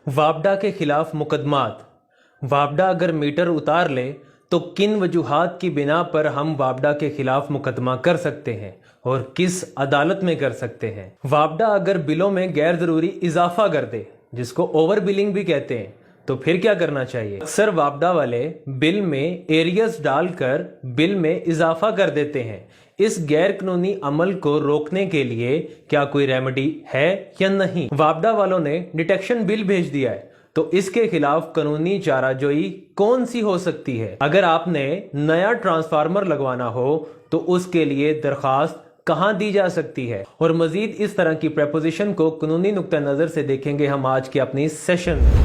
वापडा के खिलाफ मुकदमात। वापडा अगर मीटर उतार ले तो किन वजूहात की बिना पर हम वापडा के खिलाफ मुकदमा कर सकते हैं और किस अदालत में कर सकते हैं। वापडा अगर बिलों में गैर ज़रूरी इजाफा कर दे, जिसको ओवर बिलिंग भी कहते हैं, तो फिर क्या करना चाहिए। अक्सर वापडा वाले बिल में एरियर्स डालकर बिल में इजाफा कर देते हैं। इस गैर कानूनी अमल को रोकने के लिए क्या कोई रेमेडी है या नहीं। वापडा वालों ने डिटेक्शन बिल भेज दिया है, तो इसके खिलाफ कानूनी चाराजोई कौन सी हो सकती है। अगर आपने नया ट्रांसफार्मर लगवाना हो तो उसके लिए दरखास्त कहां दी जा सकती है, और मजीद इस तरह की प्रपोजिशन को कानूनी नुक्ता नजर से देखेंगे हम आज के अपनी सेशन में।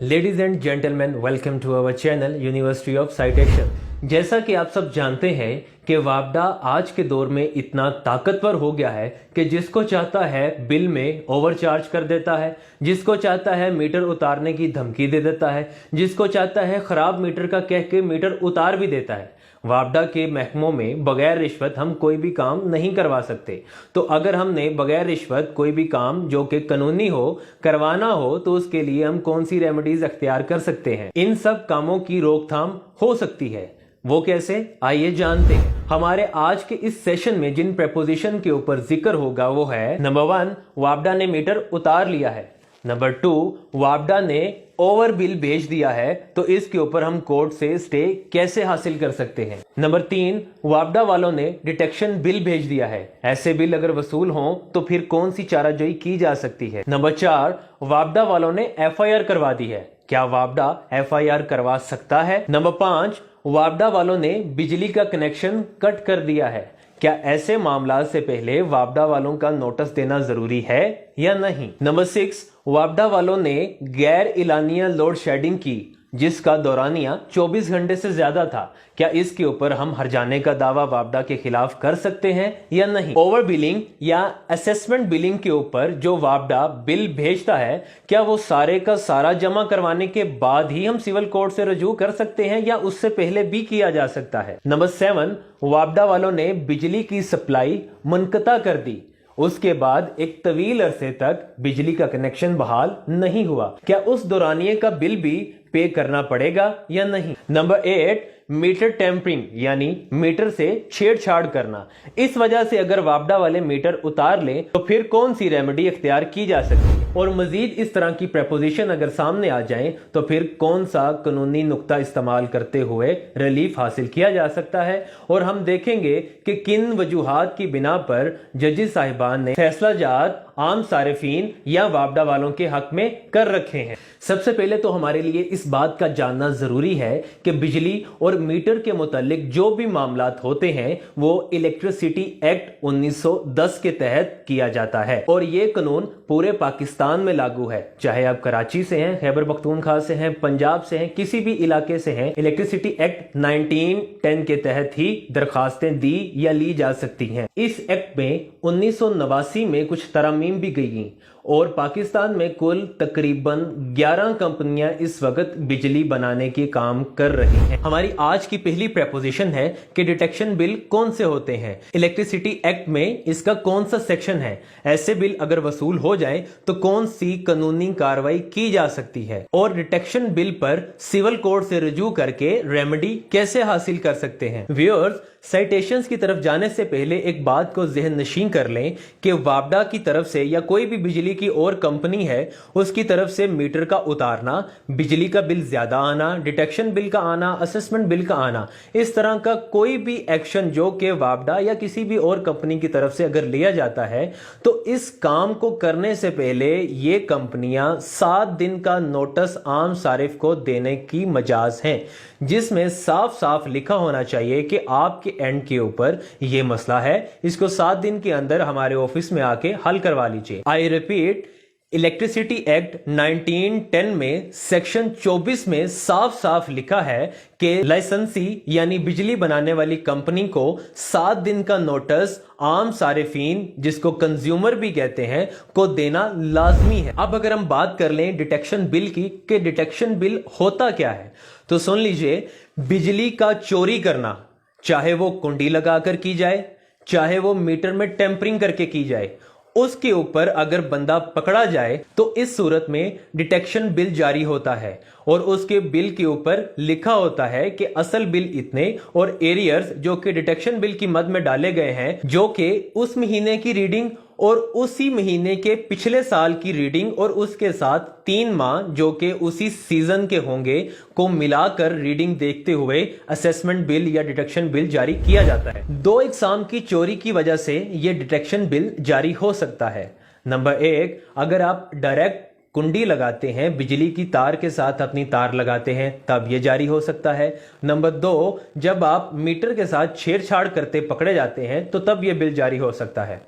Ladies and gentleman, welcome to our channel university of citation. जैसा कि आप सब जानते हैं कि वापडा आज के दौर में इतना ताकतवर हो गया है कि जिसको चाहता है बिल में ओवरचार्ज कर देता है, जिसको चाहता है मीटर उतारने की धमकी दे देता है, जिसको चाहता है खराब मीटर का कह के मीटर उतार भी देता है। वापडा के महकमों में बगैर रिश्वत हम कोई भी काम नहीं करवा सकते। तो अगर हमने बगैर रिश्वत कोई भी काम जो कि कानूनी हो करवाना हो तो उसके लिए हम कौन सी रेमेडीज अख्तियार कर सकते हैं। इन सब कामों की रोकथाम हो सकती है, वो कैसे, आइए जानते हैं। हमारे आज के इस सेशन में जिन प्रपोजिशन के ऊपर जिक्र होगा वो है, नंबर 1, वापडा ने मीटर उतार लिया है। नंबर 2, वापडा ने ओवर बिल भेज दिया है, तो इसके ऊपर हम कोर्ट से स्टे कैसे हासिल कर सकते हैं। नंबर 3, वापडा वालों ने डिटेक्शन बिल भेज दिया है, ऐसे बिल अगर वसूल हों तो फिर कौन सी चाराजोई की जा सकती है। नंबर 4, वापडा वालों ने एफआईआर करवा दी है, क्या वापडा एफआईआर करवा सकता है। नंबर 5, वापडा वालों ने बिजली का कनेक्शन कट कर दिया है, क्या ऐसे मामला से पहले वापडा वालों का नोटिस देना जरूरी है या नहीं। नंबर 6, वापडा वालों ने गैर इलानिया लोड शेडिंग की, जिसका दौरानिया 24 घंटे से ज्यादा था, क्या इसके ऊपर हम हर्जाने का दावा वापडा के खिलाफ कर सकते हैं या नहीं। ओवर बिलिंग या असेसमेंट बिलिंग के ऊपर जो वापडा बिल भेजता है, क्या वो सारे का सारा जमा करवाने के बाद ही हम सिविल कोर्ट से रजू कर सकते हैं या उससे पहले भी किया जा सकता है। नंबर 7, वापडा वालों ने बिजली की सप्लाई मुनक़ता कर दी, उसके बाद एक तवील अरसे तक बिजली का कनेक्शन बहाल नहीं हुआ, क्या उस दौरानिए का बिल भी पे करना पड़ेगा या नहीं। नंबर 8, मीटर टेम्परिंग यानी मीटर से छेड़छाड़ करना। इस वजह से अगर वापडा वाले मीटर उतार लें तो फिर कौन सी रेमेडी इख्तियार की जा सकती है, और मजीद इस तरह की प्रपोजिशन अगर सामने आ जाए तो फिर कौन सा कानूनी नुक्ता इस्तेमाल करते हुए रिलीफ हासिल किया जा सकता है। और हम देखेंगे कि किन वजूहात की बिना पर जजेस साहिबान ने फैसला जात आम सारिफीन या वापडा वालों के हक में कर रखे हैं। सबसे पहले तो हमारे लिए इस बात का जानना जरूरी है कि बिजली और मीटर के मुतालिक जो भी मामलात होते हैं वो इलेक्ट्रिसिटी एक्ट 1910 के तहत किया जाता है, और ये कानून पूरे पाकिस्तान में लागू है। चाहे आप कराची से हैं, खैबर पख्तूनख्वा से हैं, पंजाब से हैं, किसी भी इलाके से हैं, इलेक्ट्रिसिटी एक्ट 1910 के तहत ही दरखास्तें दी या ली जा सकती हैं। इस एक्ट में 1989 में कुछ तरमीम भी गई और पाकिस्तान में कुल तकरीबन 11 कंपनियां इस वक्त बिजली बनाने के काम कर रही हैं। हमारी आज की पहली प्रपोजिशन है कि डिटेक्शन बिल कौन से होते हैं, इलेक्ट्रिसिटी एक्ट में इसका कौन सा सेक्शन है, ऐसे बिल अगर वसूल हो जाए तो कौन सी कानूनी कार्रवाई की जा सकती है, और डिटेक्शन बिल पर सिविल कोर्ट से रजू करके रेमेडी कैसे हासिल कर सकते हैं। व्यूअर्स, साइटेशंस की तरफ जाने से पहले एक बात को ज़हन नशीं कर लें कि वापडा की तरफ से या कोई भी बिजली की और कंपनी है उसकी तरफ से मीटर का उतारना, बिजली का बिल ज्यादा आना, डिटेक्शन बिल का आना, असेसमेंट बिल का आना, इस तरह का कोई भी एक्शन जो कि वापडा या किसी भी और कंपनी की तरफ से अगर लिया जाता है तो इस काम को करने से पहले ये कंपनियां 7 दिन का नोटिस आम सारिफ को देने की मजाज है, जिसमें साफ साफ लिखा होना चाहिए कि आपके एंड के ऊपर ये मसला है, इसको 7 दिन के अंदर हमारे ऑफिस में आके हल करवा लीजिए। आई रिपीट, इलेक्ट्रिसिटी एक्ट 1910 में सेक्शन 24 में साफ साफ लिखा है कि लाइसेंसी यानी बिजली बनाने वाली कंपनी को 7 दिन का नोटिस आम सारिफीन, जिसको कंज्यूमर भी कहते हैं, को देना लाजमी है। अब अगर हम बात कर लें डिटेक्शन बिल की कि डिटेक्शन बिल होता क्या है, तो सुन लीजिए, बिजली का चोरी करना, चाहे वो कुंडी लगाकर की जाए, चाहे वो मीटर में टेम्परिंग करके की जाए, उसके ऊपर अगर बंदा पकड़ा जाए तो इस सूरत में डिटेक्शन बिल जारी होता है और उसके बिल के ऊपर लिखा होता है कि असल बिल इतने और एरियर्स जो कि डिटेक्शन बिल की मद में डाले गए हैं, जो कि उस महीने की रीडिंग और उसी महीने के पिछले साल की रीडिंग और उसके साथ 3 माह जो कि उसी सीजन के होंगे को मिलाकर रीडिंग देखते हुए असेसमेंट बिल या डिटेक्शन बिल जारी किया जाता है। 2 एग्जाम की चोरी की वजह से यह डिटेक्शन बिल जारी हो सकता है। नंबर 1, अगर आप डायरेक्ट कुंडी लगाते हैं, बिजली की तार के साथ अपनी तार लगाते हैं, तब ये जारी हो सकता है। नंबर 2, जब आप मीटर के साथ छेड़छाड़ करते पकड़े जाते हैं तो तब ये बिल जारी हो सकता है।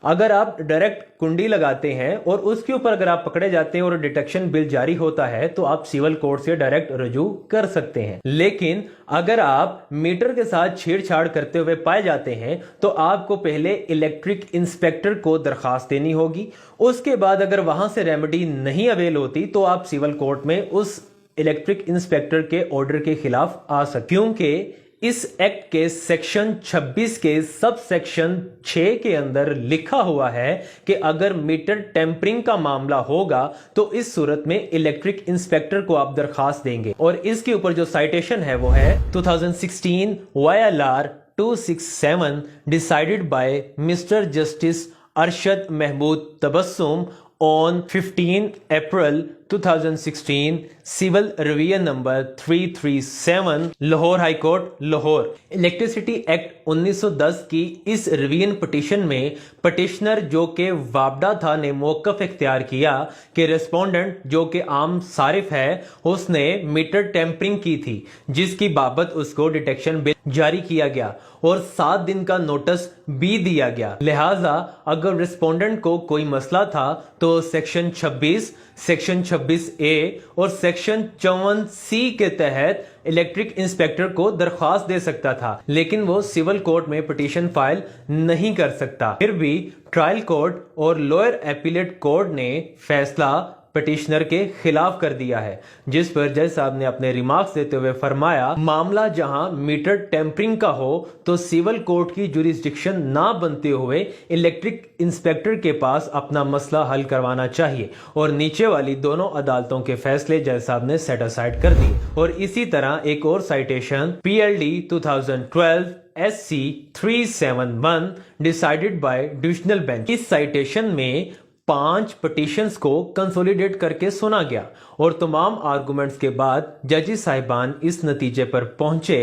अगर आप डायरेक्ट कुंडी लगाते हैं और उसके ऊपर अगर आप पकड़े जाते हैं और डिटेक्शन बिल जारी होता है तो आप सिविल कोर्ट से डायरेक्ट रजू कर सकते हैं। लेकिन अगर आप मीटर के साथ छेड़छाड़ करते हुए पाए जाते हैं तो आपको पहले इलेक्ट्रिक इंस्पेक्टर को दरखास्त देनी होगी। उसके बाद अगर वहां से रेमेडी नहीं अवेल होती तो आप सिविल कोर्ट में उस इलेक्ट्रिक इंस्पेक्टर के ऑर्डर के खिलाफ आ सकते, क्योंकि इस एक्ट के सेक्शन 26 के सब सेक्शन 6 के अंदर लिखा हुआ है कि अगर मीटर टेम्परिंग का मामला होगा तो इस सूरत में इलेक्ट्रिक इंस्पेक्टर को आप दरखास्त देंगे। और इसके ऊपर जो साइटेशन है वो है 2016 YLR 267 decided by mister justice Arshad Mahmood Tabassum on 15 April 2016, civil revision number 337, Lahore high court Lahore. Electricity act 1910 की इस रिवीजन पिटीशन में पिटिशनर जो कि वापडा था ने मौकफ इख्तियार किया कि रेस्पोंडेंट जो कि आम सारिफ है उसने मीटर टेम्परिंग की थी, जिसकी बाबत उसको डिटेक्शन बिल जारी किया गया और 7 दिन का नोटिस भी दिया गया। लिहाजा अगर रिस्पोंडेंट को कोई मसला था तो सेक्शन 26, सेक्शन 26A और सेक्शन 54C के तहत इलेक्ट्रिक इंस्पेक्टर को दरख्वास्त दे सकता था, लेकिन वो सिविल कोर्ट में पिटीशन फाइल नहीं कर सकता। फिर भी ट्रायल कोर्ट और लोअर एपीलेट कोर्ट ने फैसला पिटिशनर के खिलाफ कर दिया है, जिस पर जज साहब ने अपने रिमार्क्स देते हुए फरमाया, मामला जहां मीटर टेम्परिंग का हो तो सिविल कोर्ट की जुरिस्डिक्शन ना बनते हुए इलेक्ट्रिक इंस्पेक्टर के पास अपना मसला हल करवाना चाहिए और नीचे वाली दोनों अदालतों के फैसले जज साहब ने सेट असाइड कर दिए। और इसी तरह एक और citation PLD 2012 SC 371 decided by divisional bench. इस साइटेशन में 5 पिटीशंस को कंसोलिडेट करके सुना गया और तमाम आर्गुमेंट्स के बाद जजी साहिबान इस नतीजे पर पहुंचे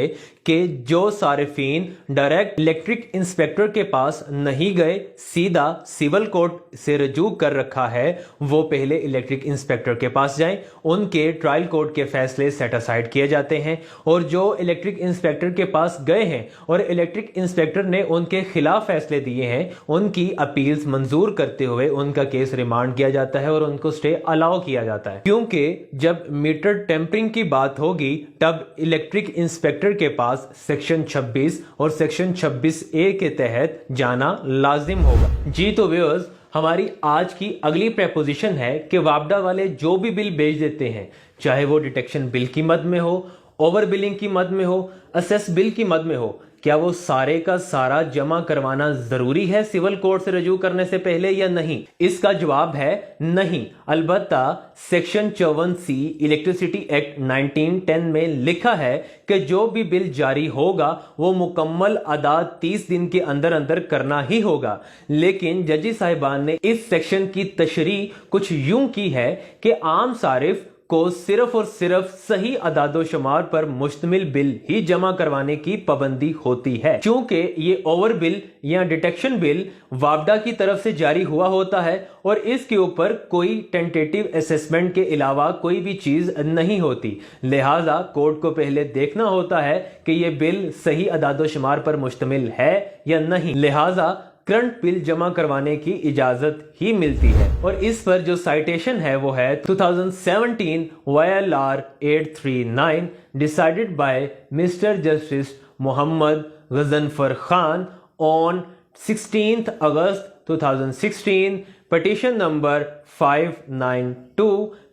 कि जो सारिफीन डायरेक्ट इलेक्ट्रिक इंस्पेक्टर के पास नहीं गए, सीधा सिविल कोर्ट से रजू कर रखा है, वो पहले इलेक्ट्रिक इंस्पेक्टर के पास जाएं, उनके ट्रायल कोर्ट के फैसले सेट असाइड किए जाते हैं और जो इलेक्ट्रिक इंस्पेक्टर के पास गए हैं और इलेक्ट्रिक इंस्पेक्टर ने उनके खिलाफ फैसले दिए हैं, उनकी अपील्स मंजूर करते हुए उनका केस रिमांड किया जाता है और उनको स्टे अलाउ किया जाता है, क्योंकि जब मीटर टेम्परिंग की बात होगी तब इलेक्ट्रिक इंस्पेक्टर के पास सेक्शन 26 और सेक्शन 26A के तहत जाना लाजिम होगा। जी तो व्यूअर्स, हमारी आज की अगली प्रपोजिशन है कि वापडा वाले जो भी बिल भेज देते हैं, चाहे वो डिटेक्शन बिल की मद में हो, ओवर बिलिंग की मद में हो, असेस बिल की मद में हो, क्या वो सारे का सारा जमा करवाना जरूरी है सिविल कोर्ट से रजू करने से पहले या नहीं? इसका जवाब है नहीं। अलबत्ता सेक्शन 54C इलेक्ट्रिसिटी एक्ट 1910 में लिखा है कि जो भी बिल जारी होगा वो मुकम्मल अदा 30 दिन के अंदर अंदर करना ही होगा। लेकिन जजी साहिबान ने इस सेक्शन की तशरीह कुछ यूं की है कि आम सारिफ को सिर्फ और सिर्फ सही अदादो शुमार पर मुश्तमिल बिल ही जमा करवाने की पाबंदी होती है। चूंकि ये ओवर बिल या डिटेक्शन बिल वापडा की तरफ से जारी हुआ होता है और इसके ऊपर कोई टेंटेटिव असेसमेंट के अलावा कोई भी चीज नहीं होती, लिहाजा कोर्ट को पहले देखना होता है कि ये बिल सही अदादो शुमार पर मुश्तमिल है या नहीं। लिहाजा करंट बिल जमा करवाने की इजाजत ही मिलती है। और इस पर जो साइटेशन है वो है 2017 YLR 839 decided by Mr. Justice Mohammad Ghazanfar Khan on 16th August 2016, petition number 592,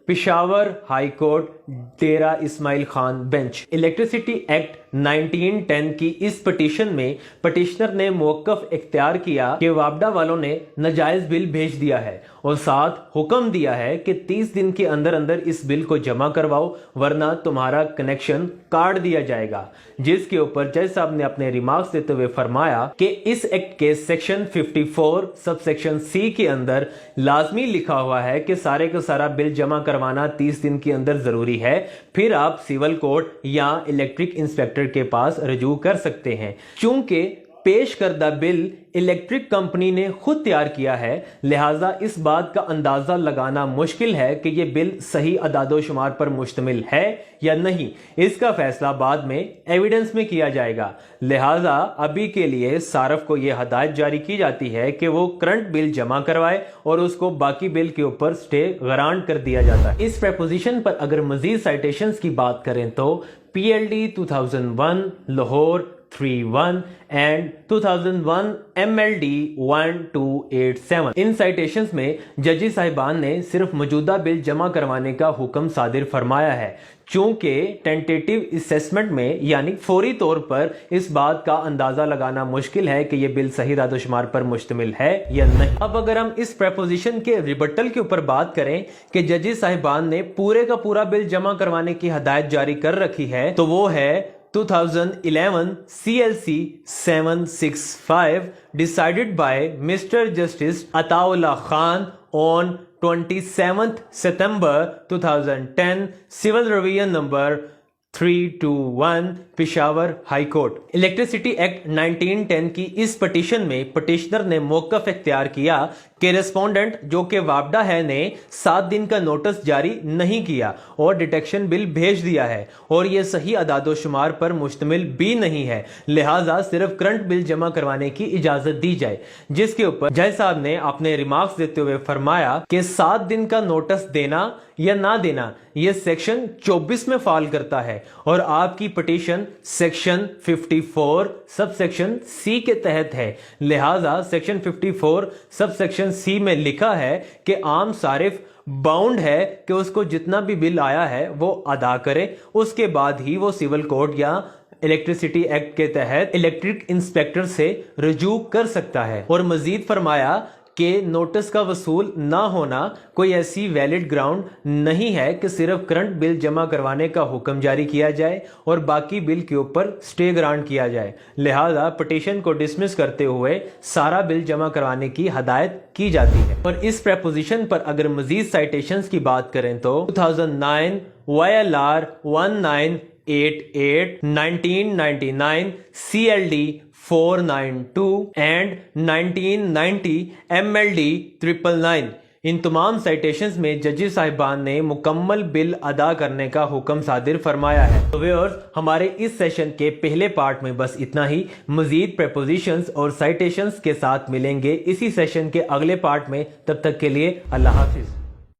Peshawar high court, Dera Ismail Khan bench. Electricity act 1910 की इस पिटीशन में पिटिशनर ने मौकफ इख्तियार किया कि वापडा वालों ने नाजायज बिल भेज दिया है और साथ हुक्म दिया है कि 30 दिन के अंदर अंदर इस बिल को जमा करवाओ वरना तुम्हारा कनेक्शन काट दिया जाएगा। जिसके ऊपर जज साहब ने अपने रिमार्क्स देते हुए फरमाया कि इस एक्ट के सेक्शन 54 सब सेक्शन सी के अंदर लाजमी लिखा हुआ है कि सारे का सारा बिल जमा करवाना 30 दिन के अंदर जरूरी है, फिर आप सिविल कोर्ट या इलेक्ट्रिक इंस्पेक्टर के पास रजू कर सकते हैं। चूंकि पेश करदा बिल इलेक्ट्रिक कंपनी ने खुद तैयार किया है, लिहाजा इस बात का अंदाजा लगाना मुश्किल है कि यह बिल सही अदादो शुमार पर मुश्तमिल है या नहीं। इसका फैसला बाद में एविडेंस में किया जाएगा। लिहाजा अभी के लिए सारफ को यह हदायत जारी की जाती है कि वो करंट बिल जमा करवाए और उसको बाकी बिल के ऊपर स्टे गारंट कर दिया जाता है। इस प्रपोजिशन पर अगर मजीद साइटेशंस की बात करें तो PLD 2001 Lahore 31 and 2001 MLD 1287। In citations में जजी साहिबान ने सिर्फ मौजूदा बिल जमा करवाने का हुक्म सादिर फरमाया है, चूंकि टेंटेटिव असेसमेंट में यानी फौरी तौर पर इस बात का अंदाजा लगाना मुश्किल है कि यह बिल सही दादोशुमार पर मुश्तमिल है या नहीं। अब अगर हम इस प्रपोजिशन के रिबटल के ऊपर बात करें कि जजी साहिबान ने पूरे का पूरा बिल जमा करवाने की हदायत जारी कर रखी है, तो वो है 2011 CLC 765 decided by Mr. Justice Ataullah Khan on 27th September 2010, Civil Revision number 321, Peshawar high court. Electricity act 1910 की इस पिटीशन में पिटिशनर ने मौकफ इख्तियार किया कि रेस्पोंडेंट जो कि वापडा है ने 7 दिन का नोटिस जारी नहीं किया और डिटेक्शन बिल भेज दिया है और यह सही अदादो शुमार पर मुश्तमिल भी नहीं है, लिहाजा सिर्फ करंट बिल जमा करवाने की इजाजत दी जाए। जिसके ऊपर जज साहब ने अपने रिमार्क्स देते हुए फरमाया कि 7 दिन का नोटिस देना या ना देना यह सेक्शन 24 में फॉल करता है और आपकी petition section 54 sub section C के तहत है। लिहाजा सेक्शन 54 सब सेक्शन सी में लिखा है कि आम सारिफ बाउंड है कि उसको जितना भी बिल आया है वो अदा करे, उसके बाद ही वो सिविल कोर्ट या इलेक्ट्रिसिटी एक्ट के तहत इलेक्ट्रिक इंस्पेक्टर से रजू कर सकता है। और मजीद फरमाया कि नोटिस का वसूल ना होना कोई ऐसी वैलिड ग्राउंड नहीं है कि सिर्फ करंट बिल जमा करवाने का हुक्म जारी किया जाए और बाकी बिल के ऊपर स्टे ग्रांट किया जाए। लिहाजा पिटीशन को डिसमिस करते हुए सारा बिल जमा करवाने की हदायत की जाती है। और इस प्रपोजिशन पर अगर मजीद साइटेशंस की बात करें तो 2009 YLR 1988 1999 CLD 492 एंड 1990 MLD 999। इन तमाम साइटेशंस में जजी साहिबान ने मुकम्मल बिल अदा करने का हुक्म सादिर फरमाया है। तो व्यूअर्स, हमारे इस सेशन के पहले पार्ट में बस इतना ही। मजीद प्रपोजिशंस और साइटेशंस के साथ मिलेंगे इसी सेशन के अगले पार्ट में। तब तक के लिए अल्लाह हाफिज।